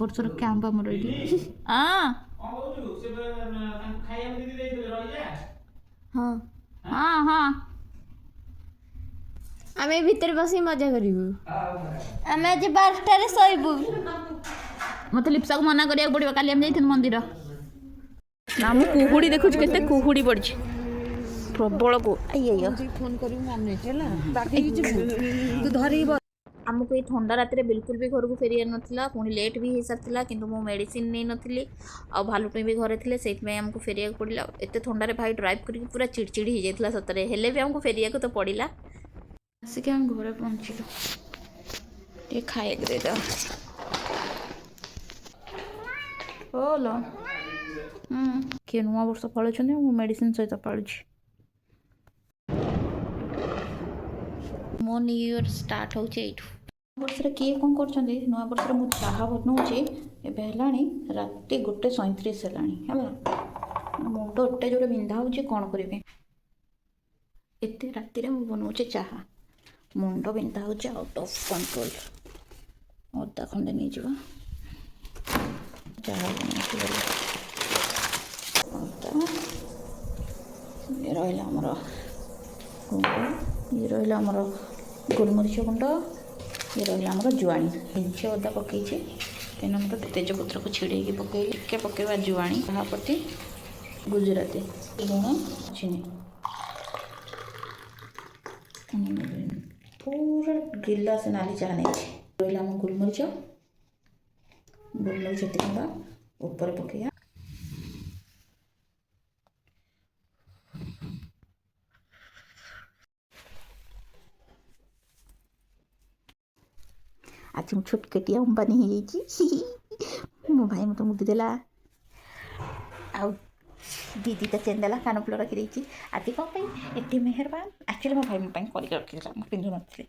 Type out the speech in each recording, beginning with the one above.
ବର୍ଷର କ୍ୟାମ୍ପ ଆମର ଏଇଠି। ହଁ ହଁ ହଁ ହଁ ଆମେ ଭିତରେ ବସି ମଜା କରିବୁ। ଆମେ ଆଜି 12ଟାରେ ଶୋଇବୁ। ମତେ ଲିପ୍ସାକୁ ମନା କରିବାକୁ ପଡ଼ିବ, କାଲି ଆମେ ଯାଇଥିଲୁ ମନ୍ଦିର। ନା ମୁଁ କୁହୁଡ଼ି ଦେଖୁଛି, କେତେ କୁହୁଡ଼ି ପଡ଼ିଛି ପ୍ରବଳ ଫୋନ୍ କରିବୁ ମନେଇଛି ହେଲା, ବାଗେଇକି ଯିବୁ ତୁ ଧରିକି। ଆମକୁ ଏଇ ଥଣ୍ଡା ରାତିରେ ବିଲକୁଲ ବି ଘରକୁ ଫେରିବାର ନଥିଲା, ପୁଣି ଲେଟ୍ ବି ହେଇସାରିଥିଲା, କିନ୍ତୁ ମୁଁ ମେଡ଼ିସିନ ନେଇନଥିଲି ଆଉ ଭାଲୁଟୁଇଁ ବି ଘରେ ଥିଲେ, ସେଇଥିପାଇଁ ଆମକୁ ଫେରିବାକୁ ପଡ଼ିଲା। ଏତେ ଥଣ୍ଡାରେ ଭାଇ ଡ୍ରାଇଭ୍ କରିକି ପୁରା ଚିଡ଼ଚିଡ଼ି ହେଇଯାଇଥିଲା ସତରେ, ହେଲେ ବି ଆମକୁ ଫେରିବାକୁ ତ ପଡ଼ିଲା। ଆସିକି ଆମେ ଘରେ ପହଞ୍ଚିଲୁ, ଟିକେ ଖାଇବାକୁ ଦେଇଦେବା। ଓଲ କିଏ ନୂଆ ବର୍ଷ ପାଳୁଛନ୍ତି, ମୁଁ ମେଡ଼ିସିନ ସହିତ ପାଳୁଛି। ମୋ ନ୍ୟୁ ଇୟର ଷ୍ଟାର୍ଟ ହେଉଛି ଏଇଠୁ। ବର୍ଷରେ କିଏ କ'ଣ କରୁଛନ୍ତି, ନୂଆ ବର୍ଷରେ ମୁଁ ଚାହା ବନାଉଛି, ଏବେ ହେଲାଣି ରାତି 1:37 ହେଲାଣି ହେଲା। ମୁଣ୍ଡ ଏତେ ଜୋରେ ବିନ୍ଧା ହେଉଛି, କ'ଣ କରିବି। ଏତେ ରାତିରେ ମୁଁ ବନାଉଛି ଚାହା, ମୁଣ୍ଡ ବିନ୍ଧା ହେଉଛି ଆଉଟ୍ ଅଫ୍ କଣ୍ଟ୍ରୋଲ। ଅଦା ଖଣ୍ଡେ ନେଇଯିବା, ଚାହା ବନାଉଛି ବୋଲି ଅଦା, ଇଏ ରହିଲା ଆମର ଗୁଣ୍ଡ, ଇଏ ରହିଲା ଆମର ଗୋଲମରିଚ ଗୁଣ୍ଡ, ଇଏ ରହିଲା ଆମର ଜୁଆଣି। ଇଞ୍ଚେ ଅଦା ପକାଇଛି, ତେଣୁ ଆମର ତେଜପତ୍ରକୁ ଛିଡ଼େଇକି ପକାଇଲି, ଟିକେ ପକାଇବା ଜୁଆଣି, ଚାହାପତି, ଗୁଜୁରାତି, ଲୁଣ, ଚିନି, ପୁରା ଗିଲାସ ନାଲି ଚାହା ନେଇଛି। ରହିଲା ଆମ ଗୋଲମରିଚ, ଏତିକି ନେବା, ଉପରେ ପକାଇବା। ଆଜି ମୁଁ ଛୋଟକେଟିଆ ଅମ୍ବାନୀ ହେଇଯାଇଛି। ମୋ ଭାଇ ମୋତେ ମୁଦି ଦେଲା, ଆଉ ଦିଦିଟା ଚେନ୍ ଦେଲା, କାନଫୁଲ ରଖିଦେଇଛି। ଆଜି କ'ଣ ପାଇଁ ଏତେ ମେହେରବାନ, ଆକ୍ଚୁଆଲି ମୋ ଭାଇ ମୋ ପାଇଁ କରିକି ରଖିଥିଲା, ମୁଁ ପିନ୍ଧୁନଥିଲି।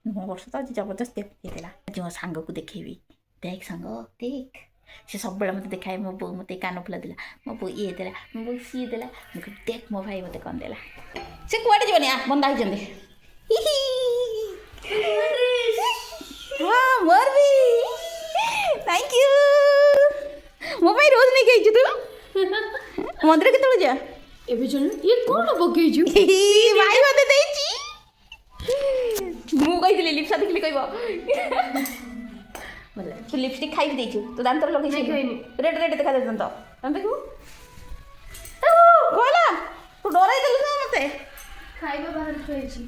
ନୂଆ ବର୍ଷ ତ ଆଜି ଜବରଦସ୍ତ ହେଇଥିଲା। ଆଜି ମୋ ସାଙ୍ଗକୁ ଦେଖେଇବି, ଦେଖ ସାଙ୍ଗ ଦେଖ। ସେ ସବୁବେଳେ ମୋତେ ଦେଖାଏ, ମୋ ବୋଉ ମୋତେ କାନଫୁଲ ଦେଲା, ମୋ ବୋଉ ଇଏ ଦେଲା, ମୋ ବୋଉ ସିଏ ଦେଲା। ମୁଁ କହିଲି ଦେଖ ମୋ ଭାଇ ମୋତେ କ'ଣ ଦେଲା। ସେ କୁଆଡ଼େ ଯିବନି, ବନ୍ଧା ହେଇଛନ୍ତି। ହଁ ମୋର ବି, ଥ୍ୟାଙ୍କ ୟୁ। ମୋ ପାଇଁ ରୋଜ ନେଇକି ଆଇଛୁ ତୁ। ମନ୍ଦିର କେତେବେଳେ ଯିବା? ଏବେ ଚଲ। ଇଏ କ'ଣ ପକେଇଛୁ? ଭାଇ ମୋତେ ଦେଇଛି। ମୁଁ କହିଥିଲି ଲିପ୍ସା ଦେଖିଲି କହିବ। ତୁ ଲିପଷ୍ଟିକ୍ ଖାଇକି ଦେଇଛୁ, ତୁ ଦାନ୍ତରେ ଲଗେଇଛୁ। ରେଡ୍ ରେଡ୍ ଦେଖାଯାଉଛି ଦାନ୍ତ, ଦାନ୍ତ ଦେଖିବୁ। ଗଲା ତୁ ଡରାଇ ଦେଲୁ ନା ମୋତେ। ଖାଇବା ବାହାରେ ଥୁଆଇଛି।